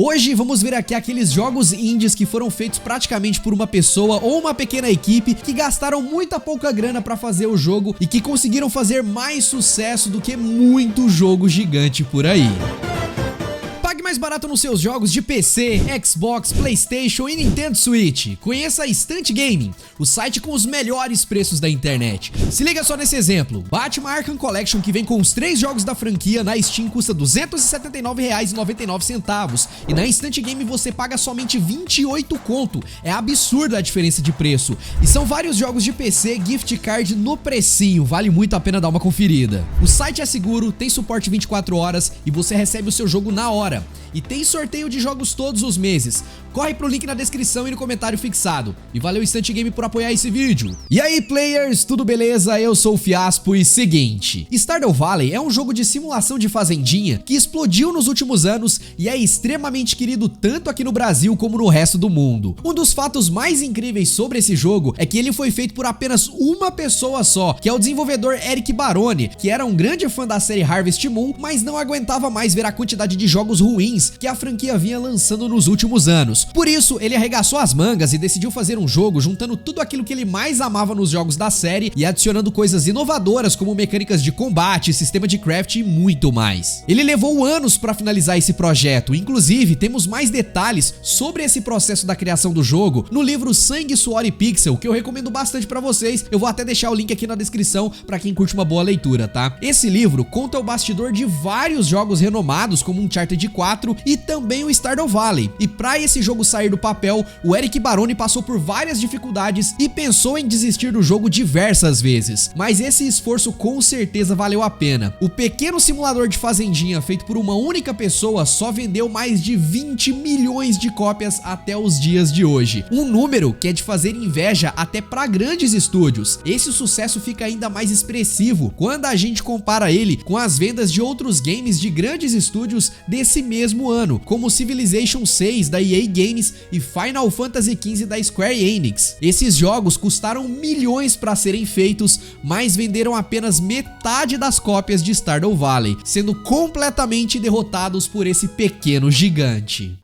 Hoje vamos ver aqui aqueles jogos indies que foram feitos praticamente por uma pessoa ou uma pequena equipe que gastaram muita pouca grana pra fazer o jogo e que conseguiram fazer mais sucesso do que muito jogo gigante por aí. Pague mais barato nos seus jogos de PC, Xbox, PlayStation e Nintendo Switch. Conheça a Instant Gaming, o site com os melhores preços da internet. Se liga só nesse exemplo: Batman Arkham Collection, que vem com os 3 jogos da franquia, na Steam custa R$ 279,99 e na Instant Game você paga somente 28 conto. É absurda a diferença de preço. E são vários jogos de PC, gift card no precinho, vale muito a pena dar uma conferida. O site é seguro, tem suporte 24 horas e você recebe o seu jogo na hora. E tem sorteio de jogos todos os meses. Corre pro link na descrição e no comentário fixado. E valeu Instant Game por apoiar esse vídeo. E aí, players, tudo beleza? Eu sou o Fiaspo e seguinte: Stardew Valley é um jogo de simulação de fazendinha que explodiu nos últimos anos e é extremamente querido tanto aqui no Brasil como no resto do mundo. Um dos fatos mais incríveis sobre esse jogo é que ele foi feito por apenas uma pessoa só, que é o desenvolvedor Eric Baroni, que era um grande fã da série Harvest Moon, mas não aguentava mais ver a quantidade de jogos ruins que a franquia vinha lançando nos últimos anos. Por isso, ele arregaçou as mangas e decidiu fazer um jogo juntando tudo aquilo que ele mais amava nos jogos da série e adicionando coisas inovadoras como mecânicas de combate, sistema de craft e muito mais. Ele levou anos para finalizar esse projeto, inclusive temos mais detalhes sobre esse processo da criação do jogo no livro Sangue, Suor e Pixel, que eu recomendo bastante para vocês. Eu vou até deixar o link aqui na descrição para quem curte uma boa leitura, tá? Esse livro conta o bastidor de vários jogos renomados como Uncharted 4 e também o Stardew Valley. E para esse jogo sair do papel, o Eric Baroni passou por várias dificuldades e pensou em desistir do jogo diversas vezes, mas esse esforço com certeza valeu a pena. O pequeno simulador de fazendinha feito por uma única pessoa só vendeu mais de 20 milhões de cópias até os dias de hoje, um número que é de fazer inveja até para grandes estúdios. Esse sucesso fica ainda mais expressivo quando a gente compara ele com as vendas de outros games de grandes estúdios desse mesmo ano, como Civilization 6 da EA Games e Final Fantasy XV da Square Enix. Esses jogos custaram milhões para serem feitos, mas venderam apenas metade das cópias de Stardew Valley, sendo completamente derrotados por esse pequeno gigante.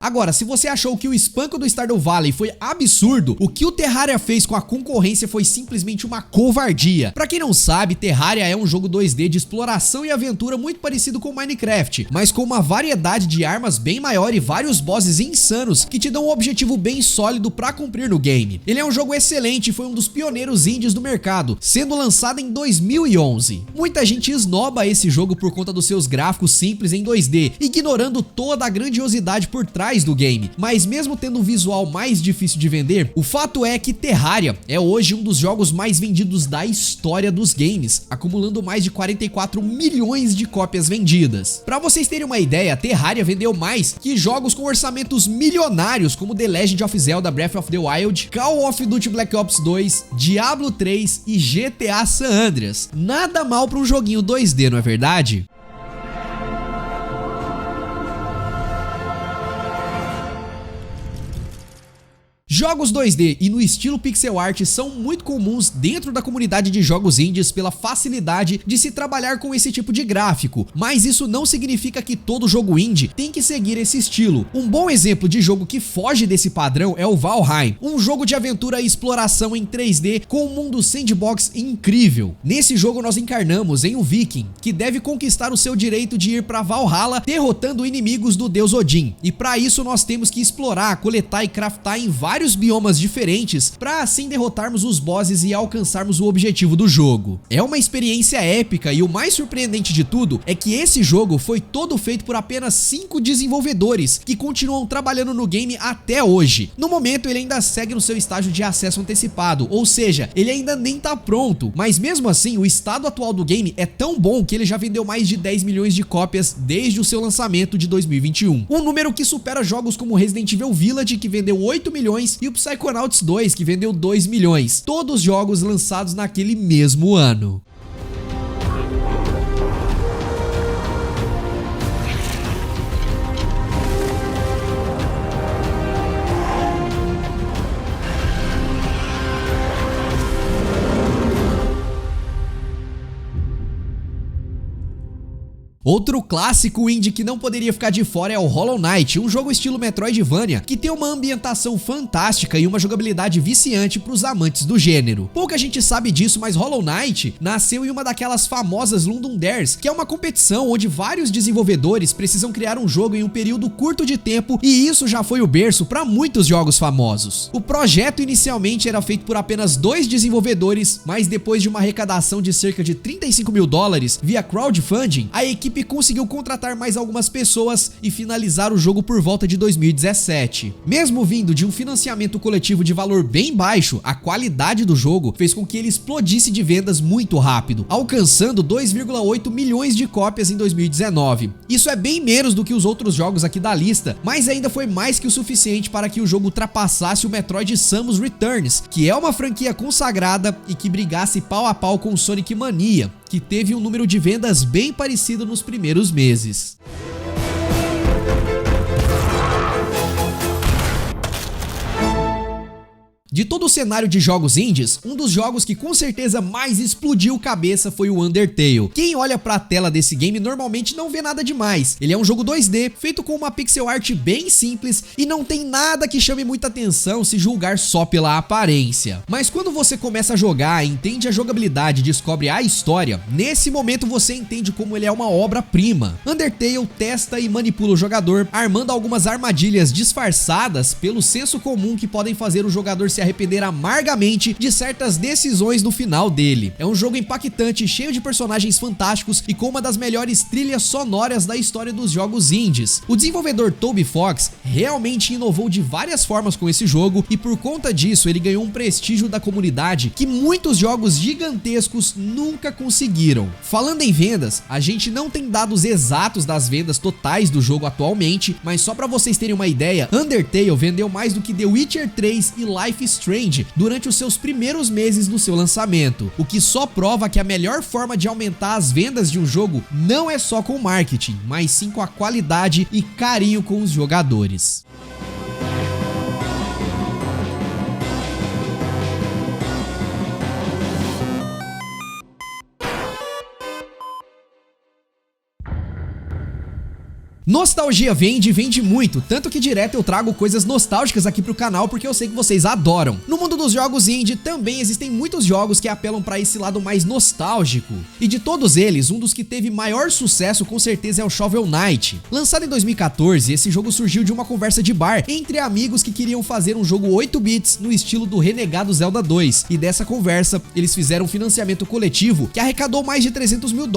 Agora, se você achou que o espanco do Stardew Valley foi absurdo, o que o Terraria fez com a concorrência foi simplesmente uma covardia. Pra quem não sabe, Terraria é um jogo 2D de exploração e aventura muito parecido com Minecraft, mas com uma variedade de armas bem maior e vários bosses insanos que te dão um objetivo bem sólido pra cumprir no game. Ele é um jogo excelente e foi um dos pioneiros indies do mercado, sendo lançado em 2011. Muita gente esnoba esse jogo por conta dos seus gráficos simples em 2D, ignorando toda a grandiosidade por trás do game, mas mesmo tendo um visual mais difícil de vender, o fato é que Terraria é hoje um dos jogos mais vendidos da história dos games, acumulando mais de 44 milhões de cópias vendidas. Pra vocês terem uma ideia, Terraria vendeu mais que jogos com orçamentos milionários como The Legend of Zelda Breath of the Wild, Call of Duty Black Ops 2, Diablo 3 e GTA San Andreas. Nada mal pra um joguinho 2D, não é verdade? Jogos 2D e no estilo pixel art são muito comuns dentro da comunidade de jogos indies pela facilidade de se trabalhar com esse tipo de gráfico, mas isso não significa que todo jogo indie tem que seguir esse estilo. Um bom exemplo de jogo que foge desse padrão é o Valheim, um jogo de aventura e exploração em 3D com um mundo sandbox incrível. Nesse jogo nós encarnamos em um viking que deve conquistar o seu direito de ir para Valhalla derrotando inimigos do deus Odin, e para isso nós temos que explorar, coletar e craftar em vários biomas diferentes para assim derrotarmos os bosses e alcançarmos o objetivo do jogo. É uma experiência épica e o mais surpreendente de tudo é que esse jogo foi todo feito por apenas 5 desenvolvedores que continuam trabalhando no game até hoje. No momento ele ainda segue no seu estágio de acesso antecipado, ou seja, ele ainda nem tá pronto, mas mesmo assim o estado atual do game é tão bom que ele já vendeu mais de 10 milhões de cópias desde o seu lançamento de 2021. Um número que supera jogos como Resident Evil Village, que vendeu 8 milhões, e o Psychonauts 2, que vendeu 2 milhões, todos jogos lançados naquele mesmo ano. Outro clássico indie que não poderia ficar de fora é o Hollow Knight, um jogo estilo Metroidvania que tem uma ambientação fantástica e uma jogabilidade viciante para os amantes do gênero. Pouca gente sabe disso, mas Hollow Knight nasceu em uma daquelas famosas London Dares, que é uma competição onde vários desenvolvedores precisam criar um jogo em um período curto de tempo, e isso já foi o berço para muitos jogos famosos. O projeto inicialmente era feito por apenas 2 desenvolvedores, mas depois de uma arrecadação de cerca de $35 mil via crowdfunding, a equipe conseguiu contratar mais algumas pessoas e finalizar o jogo por volta de 2017. Mesmo vindo de um financiamento coletivo de valor bem baixo, a qualidade do jogo fez com que ele explodisse de vendas muito rápido, alcançando 2,8 milhões de cópias em 2019. Isso é bem menos do que os outros jogos aqui da lista, mas ainda foi mais que o suficiente para que o jogo ultrapassasse o Metroid Samus Returns, que é uma franquia consagrada e que brigasse pau a pau com Sonic Mania, que teve um número de vendas bem parecido nos primeiros meses. De todo o cenário de jogos indies, um dos jogos que com certeza mais explodiu cabeça foi o Undertale. Quem olha pra tela desse game normalmente não vê nada demais. Ele é um jogo 2D, feito com uma pixel art bem simples e não tem nada que chame muita atenção se julgar só pela aparência. Mas quando você começa a jogar, entende a jogabilidade e descobre a história, nesse momento você entende como ele é uma obra-prima. Undertale testa e manipula o jogador, armando algumas armadilhas disfarçadas pelo senso comum que podem fazer o jogador se arrepender amargamente de certas decisões no final dele. É um jogo impactante, cheio de personagens fantásticos e com uma das melhores trilhas sonoras da história dos jogos indies. O desenvolvedor Toby Fox realmente inovou de várias formas com esse jogo e por conta disso ele ganhou um prestígio da comunidade que muitos jogos gigantescos nunca conseguiram. Falando em vendas, a gente não tem dados exatos das vendas totais do jogo atualmente, mas só pra vocês terem uma ideia, Undertale vendeu mais do que The Witcher 3 e Life Strange durante os seus primeiros meses do seu lançamento, o que só prova que a melhor forma de aumentar as vendas de um jogo não é só com marketing, mas sim com a qualidade e carinho com os jogadores. Nostalgia vende, vende muito, tanto que direto eu trago coisas nostálgicas aqui pro canal porque eu sei que vocês adoram. No mundo dos jogos indie também existem muitos jogos que apelam pra esse lado mais nostálgico. E de todos eles, um dos que teve maior sucesso com certeza é o Shovel Knight. Lançado em 2014, esse jogo surgiu de uma conversa de bar entre amigos que queriam fazer um jogo 8 bits no estilo do renegado Zelda 2. E dessa conversa, eles fizeram um financiamento coletivo que arrecadou mais de $300 mil,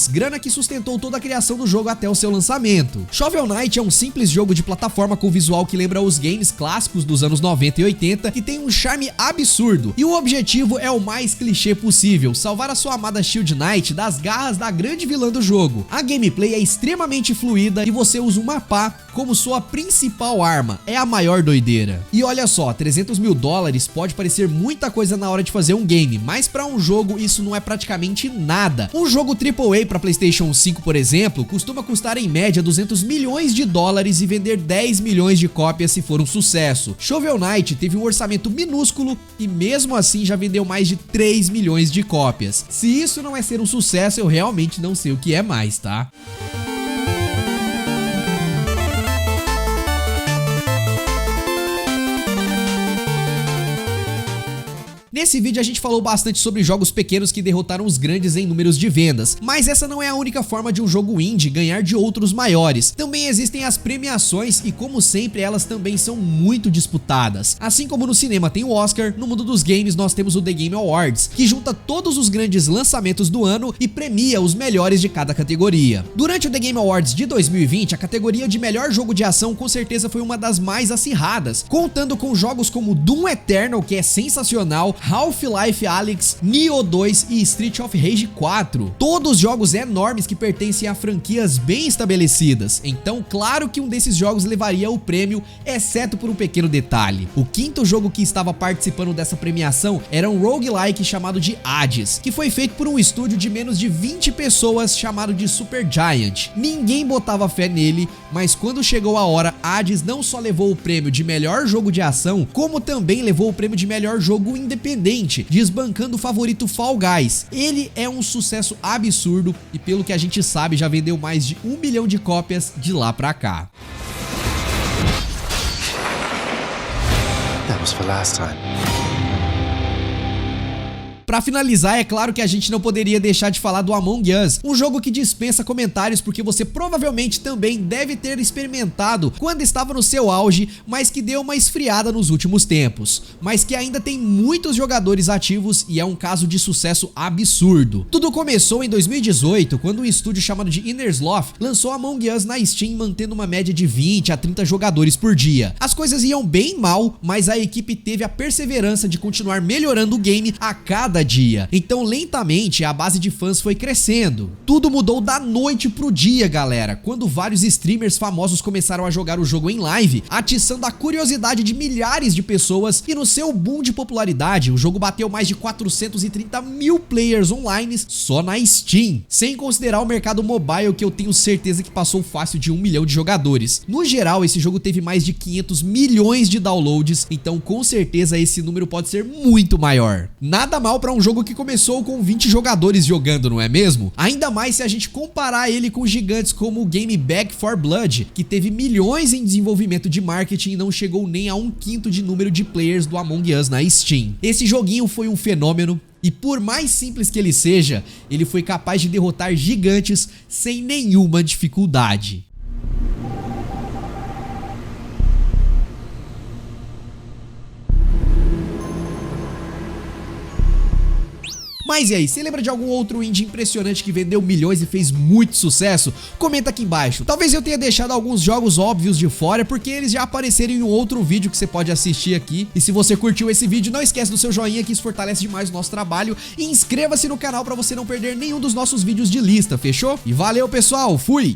grana que sustentou toda a criação do jogo até o seu lançamento. Shovel Knight é um simples jogo de plataforma com visual que lembra os games clássicos dos anos 90 e 80, que tem um charme absurdo, e o objetivo é o mais clichê possível, salvar a sua amada Shield Knight das garras da grande vilã do jogo. A gameplay é extremamente fluida e você usa uma pá como sua principal arma, é a maior doideira. E olha só, $300 mil pode parecer muita coisa na hora de fazer um game, mas para um jogo isso não é praticamente nada. Um jogo AAA para PlayStation 5, por exemplo, costuma custar em média $200 milhões e vender 10 milhões de cópias se for um sucesso. Shovel Knight teve um orçamento minúsculo e mesmo assim já vendeu mais de 3 milhões de cópias. Se isso não é ser um sucesso, eu realmente não sei o que é mais, tá? Nesse vídeo a gente falou bastante sobre jogos pequenos que derrotaram os grandes em números de vendas, mas essa não é a única forma de um jogo indie ganhar de outros maiores. Também existem as premiações e, como sempre, elas também são muito disputadas. Assim como no cinema tem o Oscar, no mundo dos games nós temos o The Game Awards, que junta todos os grandes lançamentos do ano e premia os melhores de cada categoria. Durante o The Game Awards de 2020, a categoria de melhor jogo de ação com certeza foi uma das mais acirradas, contando com jogos como Doom Eternal, que é sensacional, Half-Life Alyx, Nioh 2 e Street of Rage 4. Todos jogos enormes que pertencem a franquias bem estabelecidas, então claro que um desses jogos levaria o prêmio, exceto por um pequeno detalhe. O quinto jogo que estava participando dessa premiação era um roguelike chamado de Hades, que foi feito por um estúdio de menos de 20 pessoas chamado de Supergiant. Ninguém botava fé nele, mas quando chegou a hora, Hades não só levou o prêmio de melhor jogo de ação, como também levou o prêmio de melhor jogo independente. independente, desbancando o favorito Fall Guys. Ele é um sucesso absurdo e, pelo que a gente sabe, já vendeu mais de 1 milhão de cópias de lá pra cá. That was for last time. Pra finalizar, é claro que a gente não poderia deixar de falar do Among Us, um jogo que dispensa comentários porque você provavelmente também deve ter experimentado quando estava no seu auge, mas que deu uma esfriada nos últimos tempos, mas que ainda tem muitos jogadores ativos e é um caso de sucesso absurdo. Tudo começou em 2018, quando um estúdio chamado de Innersloth lançou Among Us na Steam, mantendo uma média de 20 a 30 jogadores por dia. As coisas iam bem mal, mas a equipe teve a perseverança de continuar melhorando o game a cada dia. Então, lentamente, a base de fãs foi crescendo. Tudo mudou da noite pro dia, galera, quando vários streamers famosos começaram a jogar o jogo em live, atiçando a curiosidade de milhares de pessoas, e no seu boom de popularidade, o jogo bateu mais de 430 mil players online só na Steam, sem considerar o mercado mobile, que eu tenho certeza que passou fácil de 1 milhão de jogadores. No geral, esse jogo teve mais de 500 milhões de downloads, então com certeza esse número pode ser muito maior. Nada mal para um jogo que começou com 20 jogadores jogando, não é mesmo? Ainda mais se a gente comparar ele com gigantes como o game Back 4 Blood, que teve milhões em desenvolvimento de marketing e não chegou nem a 1/5 de número de players do Among Us na Steam. Esse joguinho foi um fenômeno e, por mais simples que ele seja, ele foi capaz de derrotar gigantes sem nenhuma dificuldade. Mas e aí, você lembra de algum outro indie impressionante que vendeu milhões e fez muito sucesso? Comenta aqui embaixo. Talvez eu tenha deixado alguns jogos óbvios de fora, porque eles já apareceram em um outro vídeo que você pode assistir aqui. E se você curtiu esse vídeo, não esquece do seu joinha, que isso fortalece demais o nosso trabalho. E inscreva-se no canal para você não perder nenhum dos nossos vídeos de lista, fechou? E valeu, pessoal, fui!